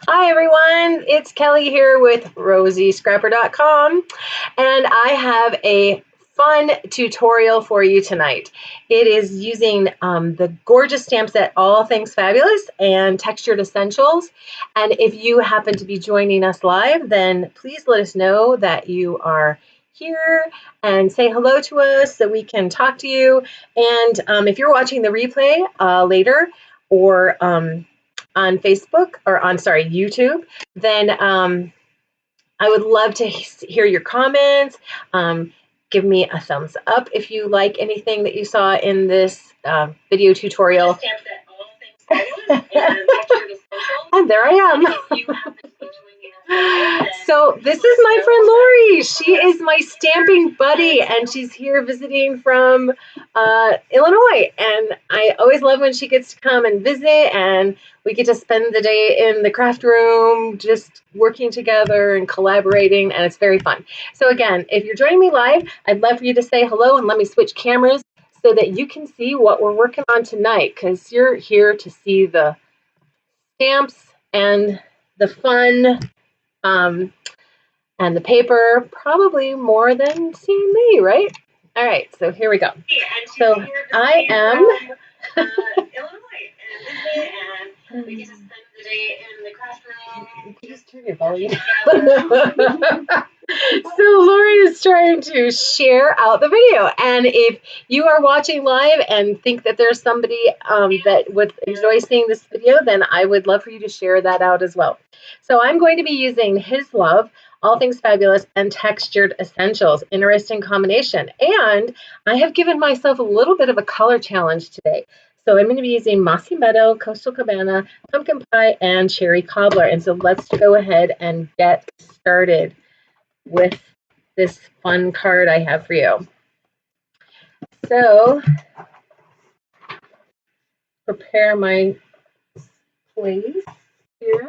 Hi everyone, it's Kelly here with rosiescrapper.com, and I have a fun tutorial for you tonight. It is using the gorgeous stamp set All Things Fabulous and Textured Essentials. And if you happen to be joining us live, then please let us know that you are here and say hello to us so we can talk to you. And if you're watching the replay later or on Facebook or on YouTube, then I would love to hear your comments. Give me a thumbs up if you like anything that you saw in this video tutorial. And there I am. So this is my friend Lori. She is my stamping buddy, and she's here visiting from Illinois. And I always love when she gets to come and visit, and we get to spend the day in the craft room just working together and collaborating, and it's very fun. So again, if you're joining me live, I'd love for you to say hello, and let me switch cameras so that you can see what we're working on tonight, because you're here to see the stamps and the fun and the paper, probably more than seeing me, right? All right, so here we go. So I am Illinois, and we get to spend the day in the classroom. Just turn your volume. So Lori is trying to share out the video, and if you are watching live and think that there's somebody that would enjoy seeing this video, then I would love for you to share that out as well. So I'm going to be using His Love, All Things Fabulous, and Textured Essentials. Interesting combination. And I have given myself a little bit of a color challenge today. So I'm going to be using Mossy Meadow, Coastal Cabana, Pumpkin Pie, and Cherry Cobbler. And so let's go ahead and get started with this fun card I have for you. So prepare my place here.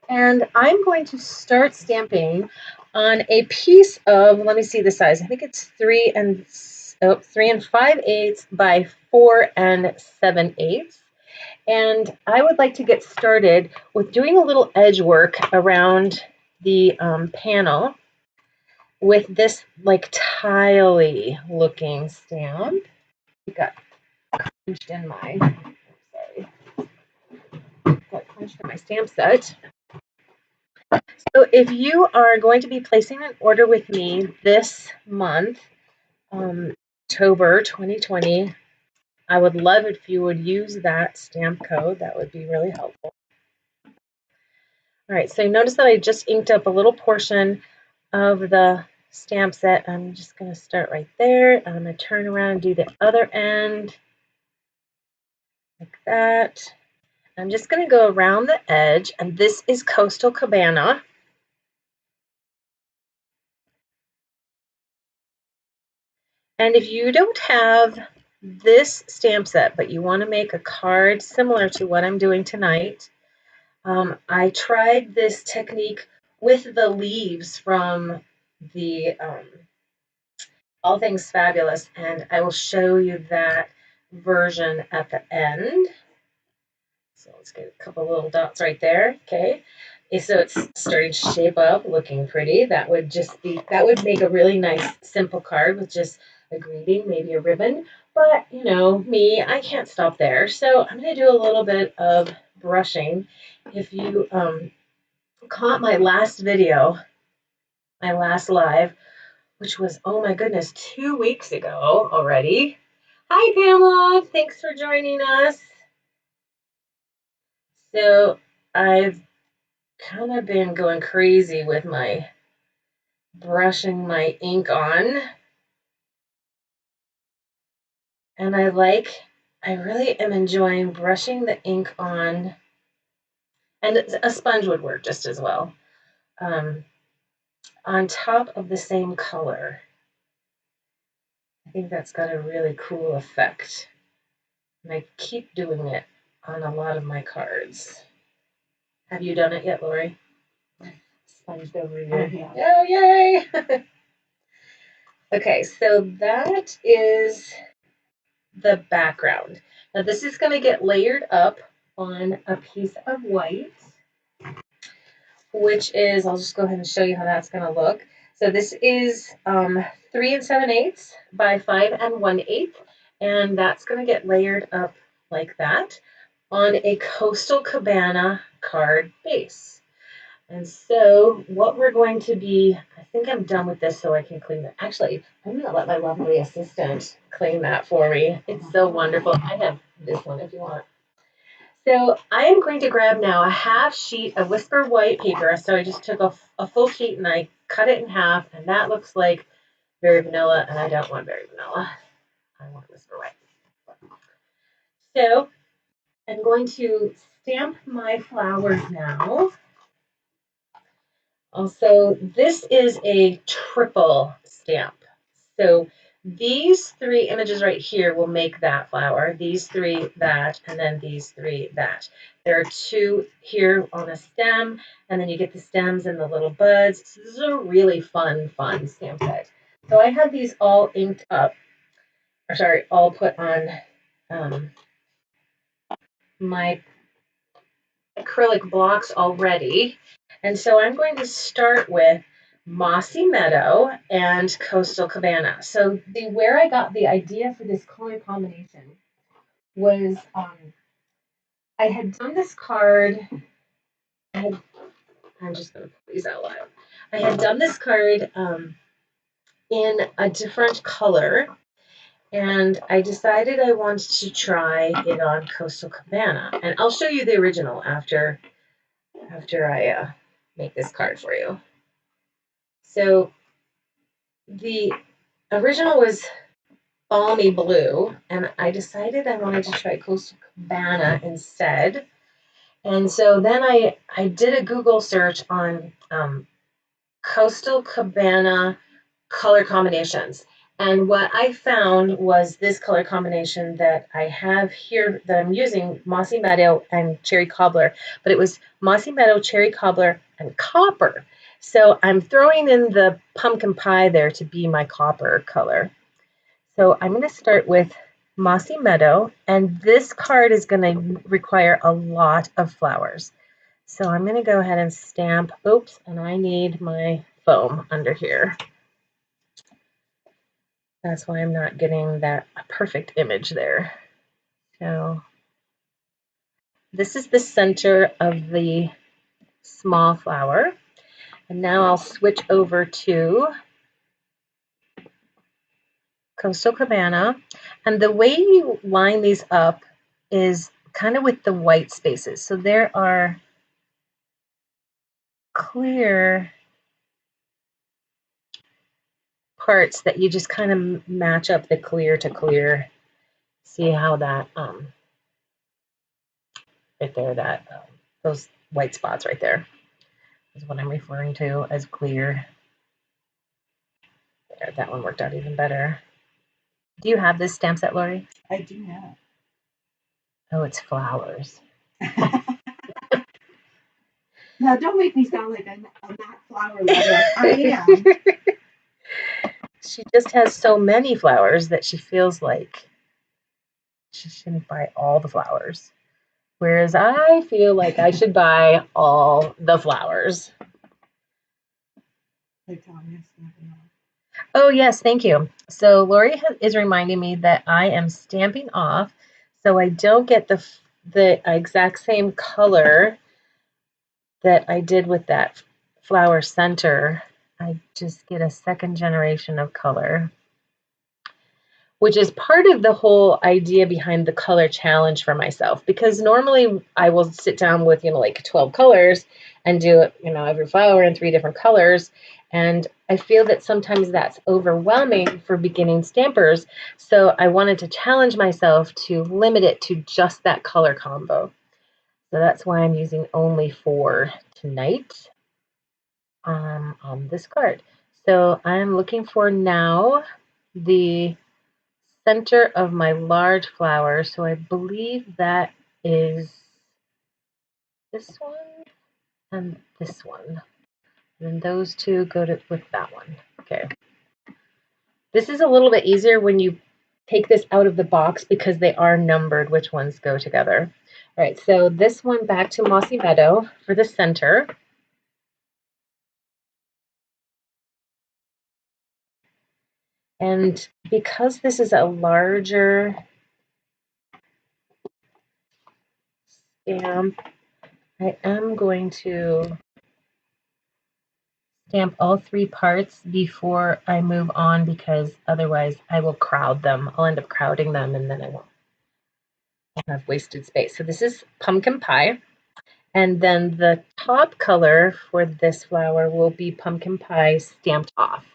And I'm going to start stamping on a piece of, let me see the size. I think it's 3 5/8 by 4 7/8. And I would like to get started with doing a little edge work around the panel with this like tile-y looking stamp. It got punched in my, got punched in my stamp set. So if you are going to be placing an order with me this month, October 2020, I would love if you would use that stamp code. That would be really helpful. All right, so notice that I just inked up a little portion of the stamp set. I'm just going to start right there. I'm going to turn around and do the other end like that. I'm just going to go around the edge, and this is Coastal Cabana. And if you don't have this stamp set, but you want to make a card similar to what I'm doing tonight, I tried this technique with the leaves from the All Things Fabulous, and I will show you that version at the end. So let's get a couple little dots right there. Okay. So it's starting to shape up, looking pretty. That would make a really nice simple card with just a greeting, maybe a ribbon. But you know me, I can't stop there. So I'm going to do a little bit of brushing. If you caught my last video, my last live, which was, oh my goodness, 2 weeks ago already. Hi Pamela, thanks for joining us. So I've kind of been going crazy with my brushing my ink on, and I really am enjoying brushing the ink on, and a sponge would work just as well, on top of the same color. I think that's got a really cool effect, and I keep doing it on a lot of my cards. Have you done it yet, Lori? Sponged over here. Oh, yay! Okay, so that is the background. Now this is going to get layered up on a piece of white. which is, I'll just go ahead and show you how that's going to look. So this is 3 7/8 by 5 1/8, and that's going to get layered up like that on a Coastal Cabana card base. And so what we're going to be, I think I'm done with this so I can clean it. Actually, I'm going to let my lovely assistant clean that for me. It's so wonderful. I have this one if you want. So I am going to grab now a half sheet of Whisper White paper. So I just took a full sheet and I cut it in half, and that looks like very vanilla, and I don't want very vanilla. I want Whisper White. So I'm going to stamp my flowers now. Also, this is a triple stamp. So these 3 images right here will make that flower, these 3 that, and then these 3 that. There are 2 here on a stem, and then you get the stems and the little buds. So this is a really fun stamp set. So I have these all inked up, or sorry, all put on my acrylic blocks already. And so I'm going to start with Mossy Meadow and Coastal Cabana. So where I got the idea for this color combination was I had done this card. I'm just going to put these out loud. I had done this card in a different color, and I decided I wanted to try it on Coastal Cabana. And I'll show you the original after I make this card for you. So the original was balmy blue, and I decided I wanted to try Coastal Cabana instead. And so then I did a Google search on Coastal Cabana color combinations. And what I found was this color combination that I have here that I'm using, Mossy Meadow and Cherry Cobbler, but it was Mossy Meadow, Cherry Cobbler, and Copper. So I'm throwing in the pumpkin pie there to be my copper color. So I'm going to start with Mossy Meadow, and this card is going to require a lot of flowers. So I'm going to go ahead and stamp, oops, and I need my foam under here. That's why I'm not getting that perfect image there. So this is the center of the small flower. And now I'll switch over to Coastal Cabana. And the way you line these up is kind of with the white spaces. So there are clear parts that you just kind of match up the clear to clear. See how that right there, that those white spots right there is what I'm referring to as clear. There, that one worked out even better. Do you have this stamp set, Lori? I do not. Oh, it's flowers. Now, don't make me sound like I'm not flower lover. I am. She just has so many flowers that she feels like she shouldn't buy all the flowers. Whereas I feel like I should buy all the flowers. Oh, yes, thank you. So Lori is reminding me that I am stamping off, so I don't get the exact same color that I did with that flower center. I just get a second generation of color, which is part of the whole idea behind the color challenge for myself, because normally I will sit down with, like 12 colors and do it, every flower in 3 different colors. And I feel that sometimes that's overwhelming for beginning stampers. So I wanted to challenge myself to limit it to just that color combo. So that's why I'm using only 4 tonight on this card. So I'm looking for now the center of my large flower. So I believe that is this one and this one. And those 2 go with that one. Okay. This is a little bit easier when you take this out of the box because they are numbered which ones go together. All right, so this one back to Mossy Meadow for the center. And because this is a larger stamp, I am going to stamp all 3 parts before I move on, because otherwise I will crowd them. I'll end up crowding them and then I won't have wasted space. So this is pumpkin pie. And then the top color for this flower will be pumpkin pie stamped off.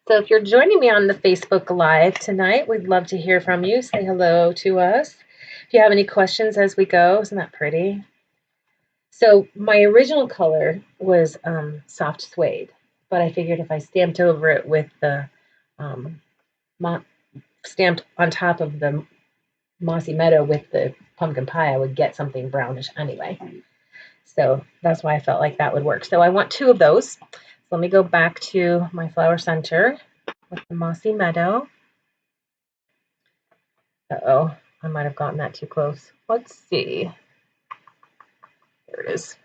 So if you're joining me on the Facebook Live tonight, we'd love to hear from you. Say hello to us. If you have any questions as we go, isn't that pretty? So my original color was soft suede, but I figured if I stamped over it with the um, stamped on top of the mossy meadow with the pumpkin pie, I would get something brownish anyway. So that's why I felt like that would work. So I want 2 of those. So let me go back to my flower center with the mossy meadow. Uh-oh, I might have gotten that too close. Let's see. There it is.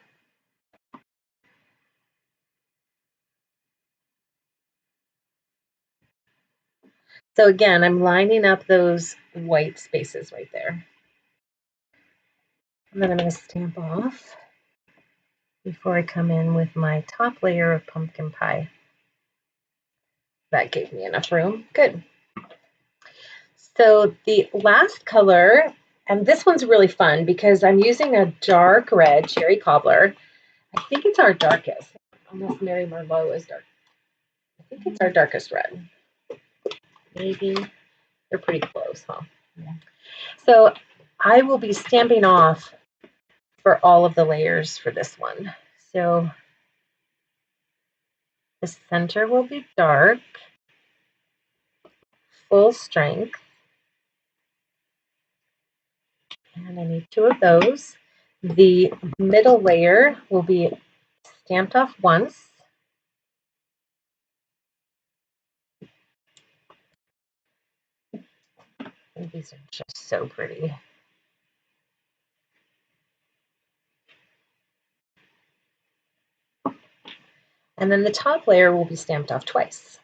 So again, I'm lining up those white spaces right there. And then I'm going to stamp off before I come in with my top layer of pumpkin pie. That gave me enough room. Good. So the last color, and this one's really fun because I'm using a dark red cherry cobbler. I think it's our darkest, unless Mary Merlot is dark. I think it's our darkest red. Maybe. They're pretty close, huh? Yeah. So I will be stamping off for all of the layers for this one. So the center will be dark, full strength, and I need 2 of those. The middle layer will be stamped off once. And these are just so pretty. And then the top layer will be stamped off twice.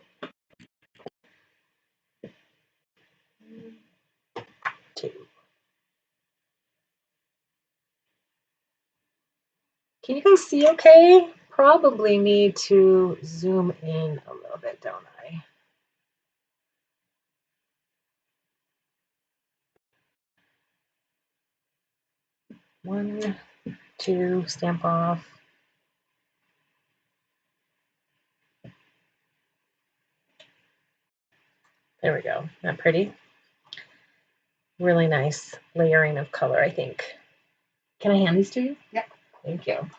2. Can you guys see okay? Probably need to zoom in a little bit, don't I? One, 2, stamp off. There we go. Isn't that pretty? Really nice layering of color, I think. Can I hand these to you? Yep. Thank you.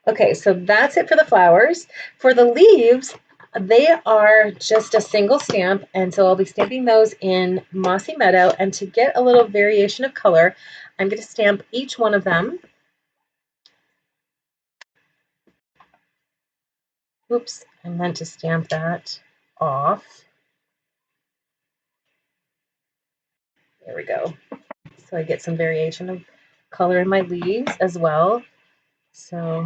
Okay, so that's it for the flowers. For the leaves, they are just a single stamp, and so I'll be stamping those in Mossy Meadow. And to get a little variation of color, I'm going to stamp each one of them. Oops, I meant to stamp that off. There we go. So I get some variation of color in my leaves as well. So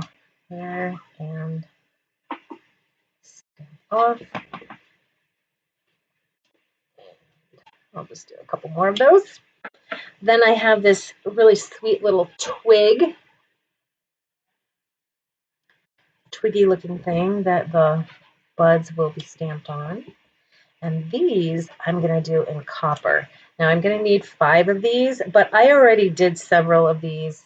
there, and stamp off. I'll just do a couple more of those. Then I have this really sweet little twiggy looking thing that the buds will be stamped on. And these I'm going to do in copper. Now I'm going to need 5 of these, but I already did several of these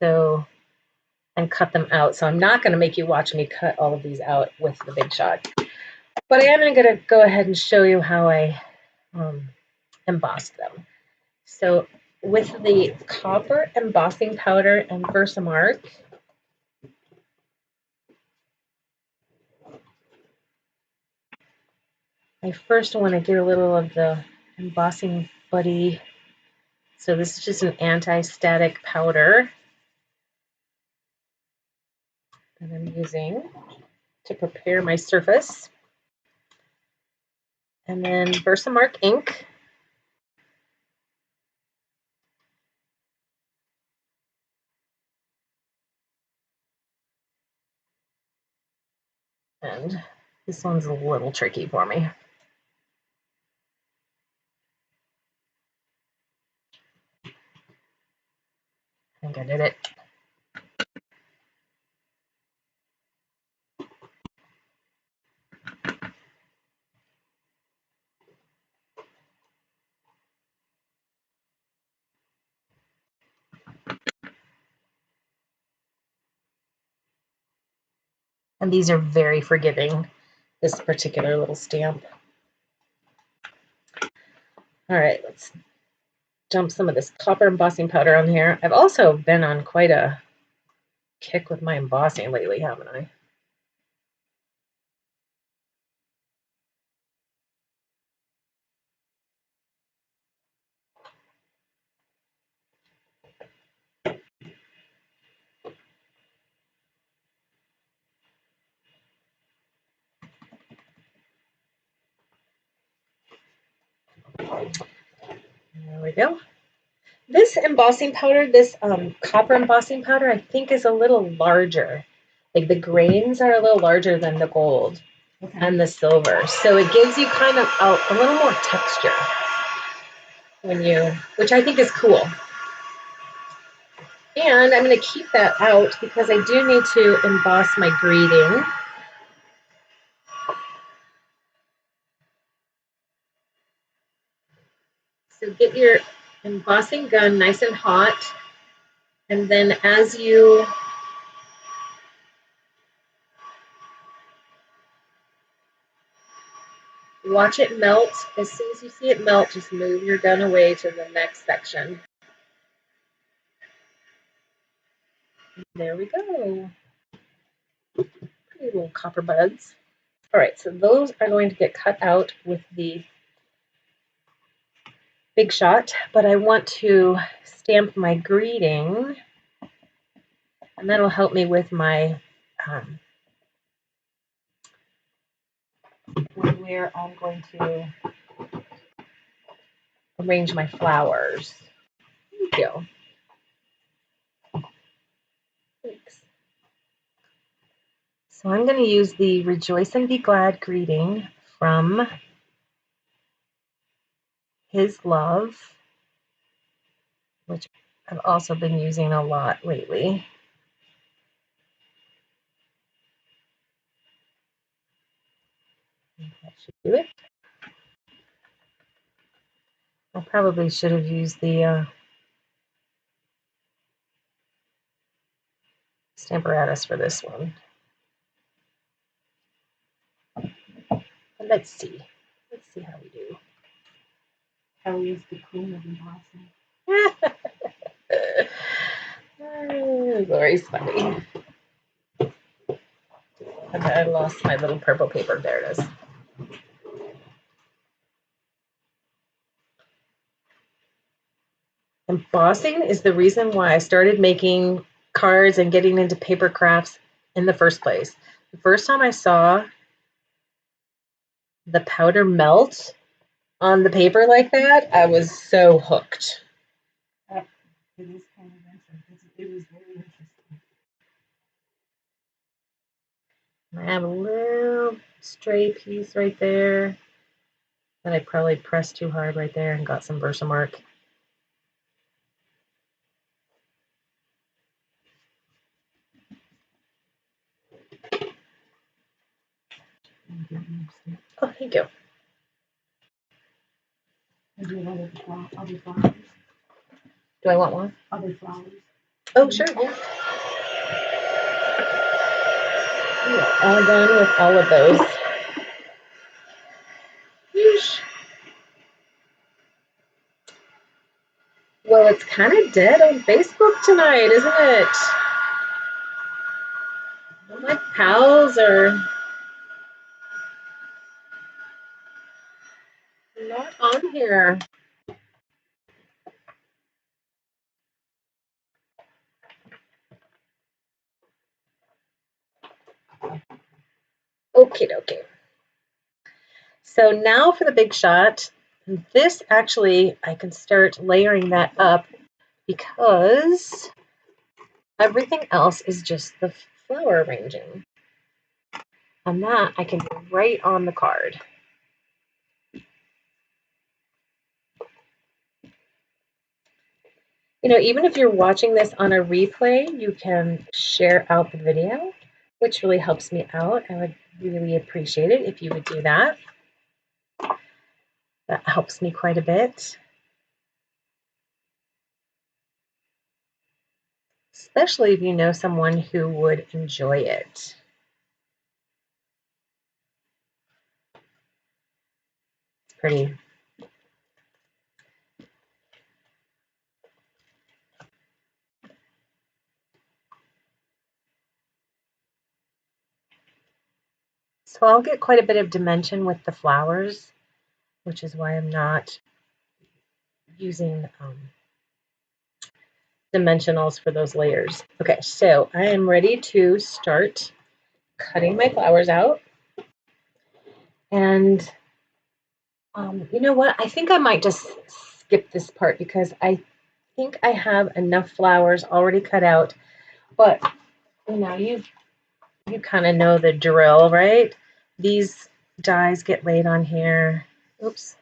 and cut them out. So I'm not going to make you watch me cut all of these out with the Big Shot. But I am going to go ahead and show you how I embossed them. So with the copper embossing powder and Versamark, I first want to get a little of the embossing buddy. So this is just an anti-static powder that I'm using to prepare my surface. And then Versamark ink. And this one's a little tricky for me. I think I did it. And these are very forgiving, this particular little stamp. All right, let's dump some of this copper embossing powder on here. I've also been on quite a kick with my embossing lately, haven't I? There we go. This embossing powder, this copper embossing powder, I think is a little larger. Like the grains are a little larger than the gold and the silver. So it gives you kind of a little more texture when you, which I think is cool. And I'm going to keep that out because I do need to emboss my greeting. So get your embossing gun nice and hot. And then as you watch it melt, as soon as you see it melt, just move your gun away to the next section. There we go. Pretty little copper buds. All right, so those are going to get cut out with the Big Shot, but I want to stamp my greeting, and that'll help me with my where I'm going to arrange my flowers. Thank you. Thanks. So I'm going to use the Rejoice and Be Glad greeting from His Love, which I've also been using a lot lately. That should do it. I probably should have used the Stamparatus for this one. But let's see. Let's see how we do. Kelly is the queen of embossing. Lori's funny. Okay, I lost my little purple paper. There it is. Embossing is the reason why I started making cards and getting into paper crafts in the first place. The first time I saw the powder melt on the paper like that, I was so hooked. It is kind of interesting. It was very interesting. I have a little stray piece right there that I probably pressed too hard right there and got some Versamark. Oh, thank you. I do other flowers. Do I want one? Other flowers. Oh, sure, yeah. We are all done with all of those. Yeesh. Well, it's kind of dead on Facebook tonight, isn't it? All my pals are not on here. Okay, okay. So now for the Big Shot. This actually, I can start layering that up because everything else is just the flower arranging. And that I can do right on the card. You know, even if you're watching this on a replay, you can share out the video, which really helps me out. I would really appreciate it if you would do that. That helps me quite a bit. Especially if you know someone who would enjoy it. It's pretty. So I'll get quite a bit of dimension with the flowers, which is why I'm not using dimensionals for those layers. Okay, so I am ready to start cutting my flowers out. And you know what? I think I might just skip this part because I think I have enough flowers already cut out. But you know, you kind of know the drill, right? These dies get laid on here. Oops,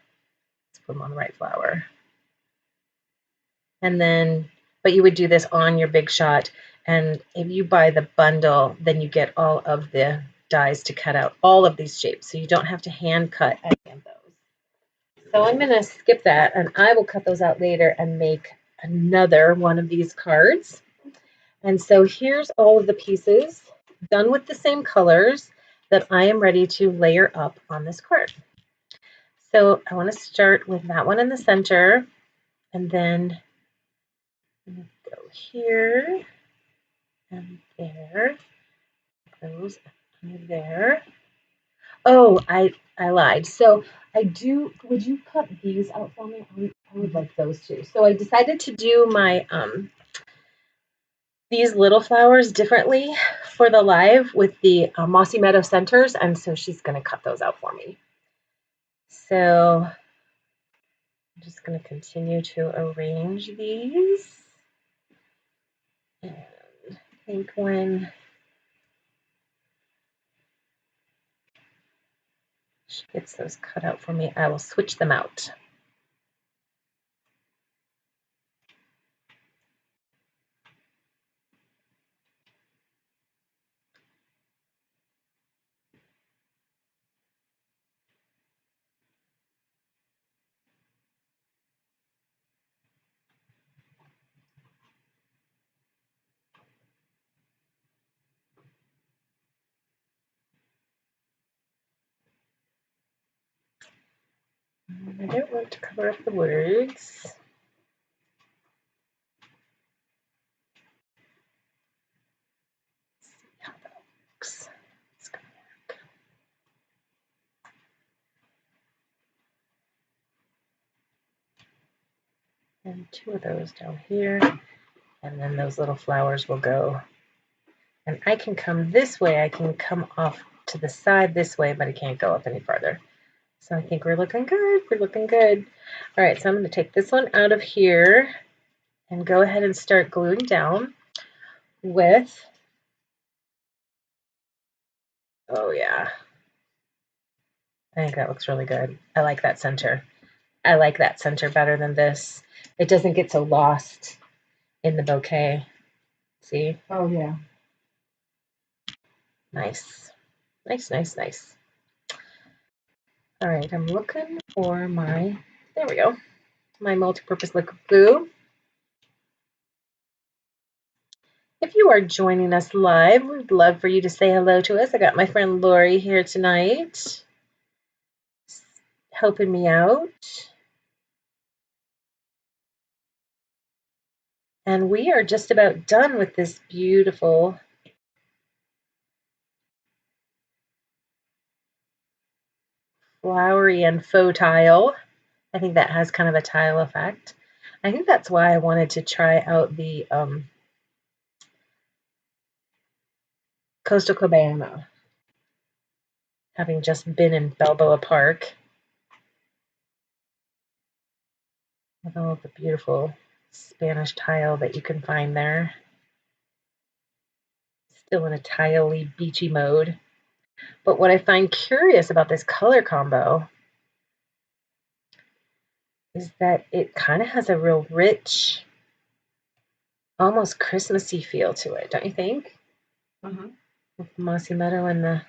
let's put them on the right flower. And then, but you would do this on your Big Shot. And if you buy the bundle, then you get all of the dies to cut out all of these shapes. So you don't have to hand cut any of those. So I'm going to skip that and I will cut those out later and make another one of these cards. And so here's all of the pieces done with the same colors that I am ready to layer up on this card. So I want to start with that one in the center and then go here and there, those and there. Oh, I lied. So I do, would you cut these out for me? I would like those too. So I decided to do my these little flowers differently for the live with the Mossy Meadow centers, and so she's going to cut those out for me. So I'm just going to continue to arrange these. And I think when she gets those cut out for me, I will switch them out. I don't want to cover up the words. See how that looks. It's gonna work. And two of those down here, and then those little flowers will go. And I can come this way. I can come off to the side this way, but I can't go up any farther. So I think we're looking good. We're looking good. All right, so I'm going to take this one out of here and go ahead and start gluing down with, oh yeah, I think that looks really good. I like that center. I like that center better than this. It doesn't get so lost in the bouquet. See? Oh, yeah. Nice. Nice, nice, nice. All right, I'm looking for my, there we go, my multi-purpose liquid glue. If you are joining us live, we'd love for you to say hello to us. I got my friend Lori here tonight, helping me out. And we are just about done with this beautiful flowery and faux tile. I think that has kind of a tile effect. I think that's why I wanted to try out the Coastal Cabana, having just been in Balboa Park with all of the beautiful Spanish tile that you can find there. Still in a tiley, beachy mode. But what I find curious about this color combo is that it kind of has a real rich, almost Christmassy feel to it, don't you think? With the mossy meadow and the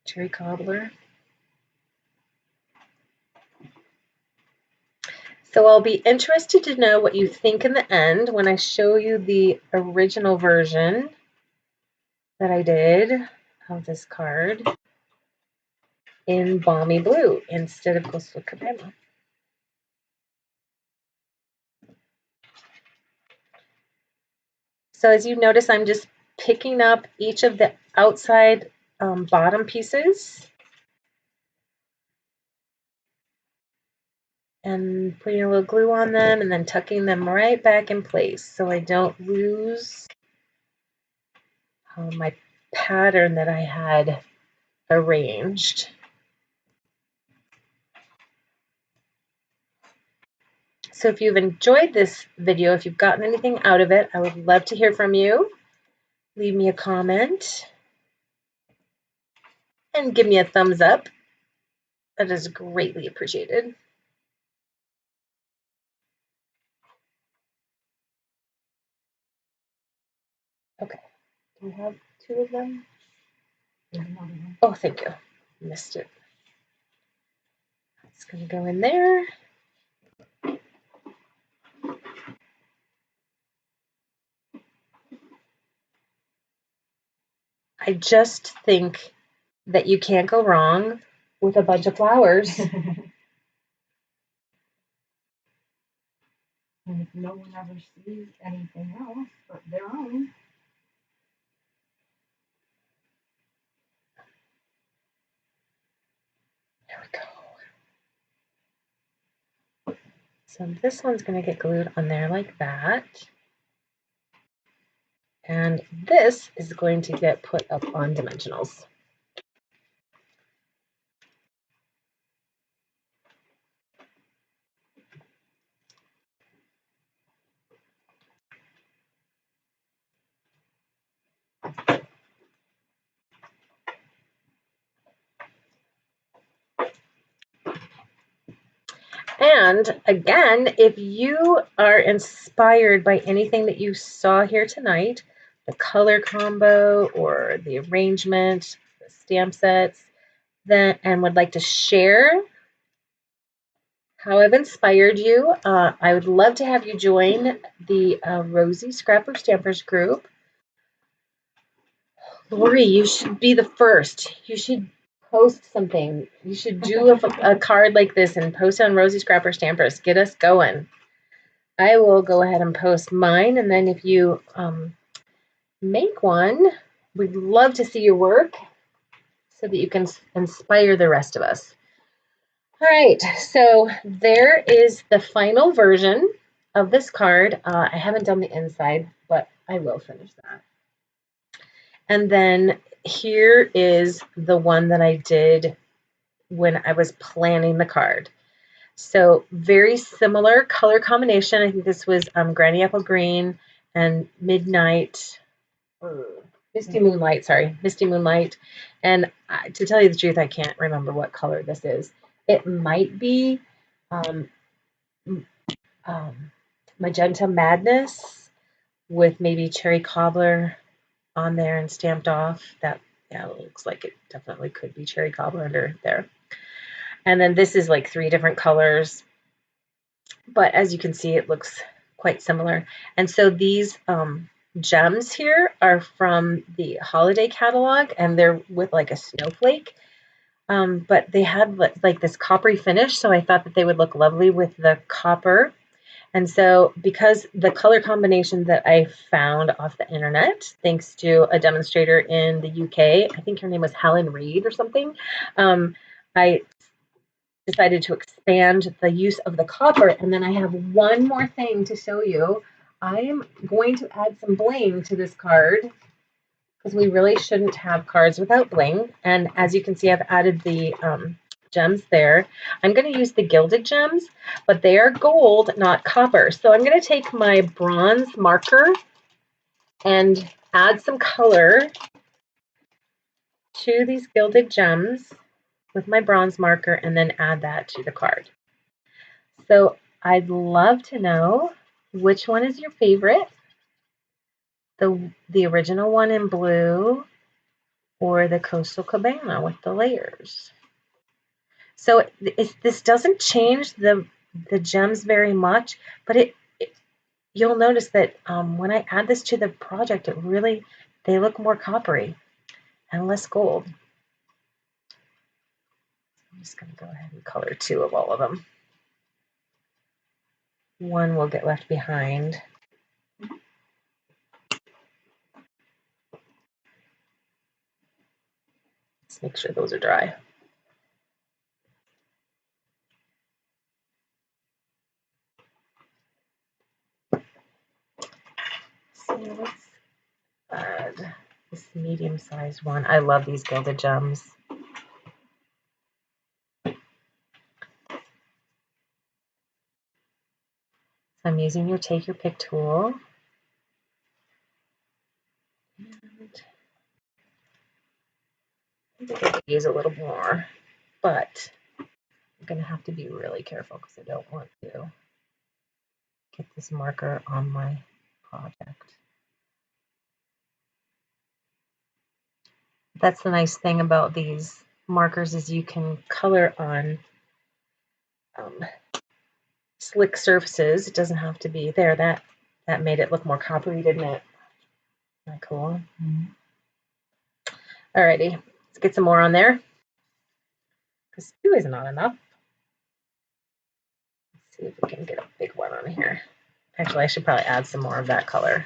cherry cobbler. So I'll be interested to know what you think in the end when I show you the original version that I did of this card in Balmy Blue instead of Coastal Cabana. So as you notice, I'm just picking up each of the outside bottom pieces and putting a little glue on them and then tucking them right back in place so I don't lose my pattern that I had arranged. So if you've enjoyed this video, if you've gotten anything out of it, I would love to hear from you. Leave me a comment and give me a thumbs up. That is greatly appreciated. Okay, do we have 2 of them? Oh, thank you. Missed it. It's going to go in there. I just think that you can't go wrong with a bunch of flowers. And if no one ever sees anything else but their own. There we go. So this one's going to get glued on there like that. And this is going to get put up on dimensionals. And again, if you are inspired by anything that you saw here tonight, the color combo or the arrangement, the stamp sets, then and would like to share how I've inspired you, I would love to have you join the Rosie Scrapper Stampers group. Lori, you should be the first. You should post something. You should do a card like this and post it on Rosie Scrapper Stampers. Get us going. I will go ahead and post mine, and then if you make one, we'd love to see your work so that you can inspire the rest of us. All right, so there is the final version of this card. I haven't done the inside, but I will finish that. And then here is the one that I did when I was planning the card. So very similar color combination. I think this was Granny Apple Green and Midnight, Misty Moonlight, sorry, Misty Moonlight. And to tell you the truth, I can't remember what color this is. It might be Magenta Madness with maybe Cherry Cobbler on there and stamped off. That, yeah, it looks like it definitely could be Cherry Cobbler under there. And then this is like 3 different colors, but as you can see, it looks quite similar. And so these gems here are from the holiday catalog, and they're with like a snowflake. But they had like this coppery finish, so I thought that they would look lovely with the copper. And so because the color combination that I found off the internet, thanks to a demonstrator in the UK, I think her name was Helen Reed or something, I decided to expand the use of the copper. And then I have one more thing to show you. I am going to add some bling to this card because we really shouldn't have cards without bling. And as you can see, I've added the gems there. I'm going to use the gilded gems, but they are gold, not copper. So I'm going to take my bronze marker and add some color to these gilded gems with my bronze marker and then add that to the card. So I'd love to know which one is your favorite, the original one in blue or the Coastal Cabana with the layers. So this doesn't change the gems very much, but you'll notice that when I add this to the project, they look more coppery and less gold. I'm just going to go ahead and color 2 of all of them. One will get left behind. Let's make sure those are dry. So let's add this medium-sized one. I love these gilded gems. So I'm using your Take Your Pick tool. And I think I could use a little more, but I'm going to have to be really careful because I don't want to get this marker on my project. That's the nice thing about these markers is you can color on slick surfaces. It doesn't have to be there. That made it look more coppery, didn't it? Isn't that cool? Mm-hmm. Alrighty, let's get some more on there because 2 is not enough. Let's see if we can get a big one on here. Actually, I should probably add some more of that color.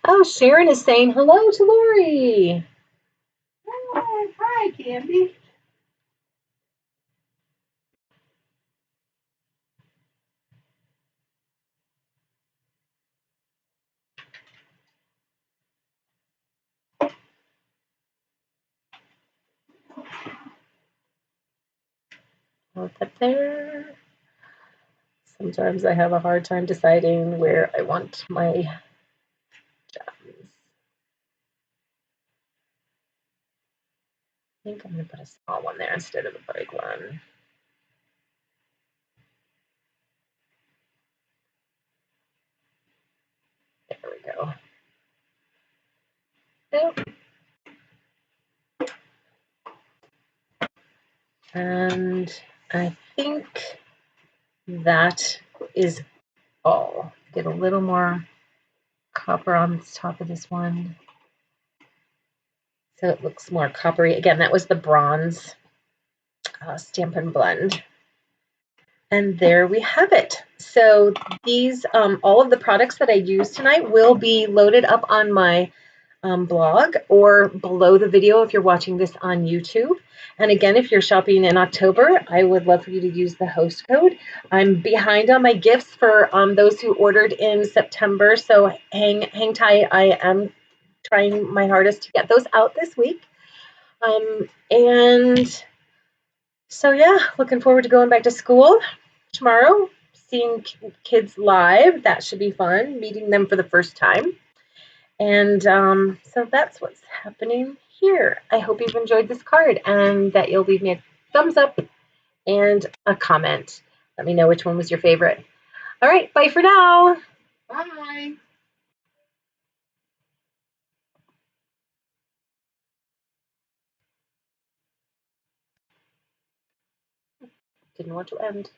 Oh, Sharon is saying hello to Lori. Hi, Candy. Put that there. Sometimes I have a hard time deciding where I want my gems. I think I'm going to put a small one there instead of a big one. There we go. Nope. And I think that is all. Get a little more copper on the top of this one so it looks more coppery. Again, that was the bronze Stampin' Blend. And there we have it. So these, all of the products that I used tonight will be loaded up on my blog or below the video if you're watching this on YouTube. And again, if you're shopping in October, I would love for you to use the host code. I'm behind on my gifts for those who ordered in September, so hang tight. I am trying my hardest to get those out this week. And so yeah, looking forward to going back to school tomorrow, seeing kids live. That should be fun, meeting them for the first time. And so that's what's happening here. I hope you've enjoyed this card and that you'll leave me a thumbs up and a comment. Let me know which one was your favorite. All right, bye for now. Bye. Didn't want to end.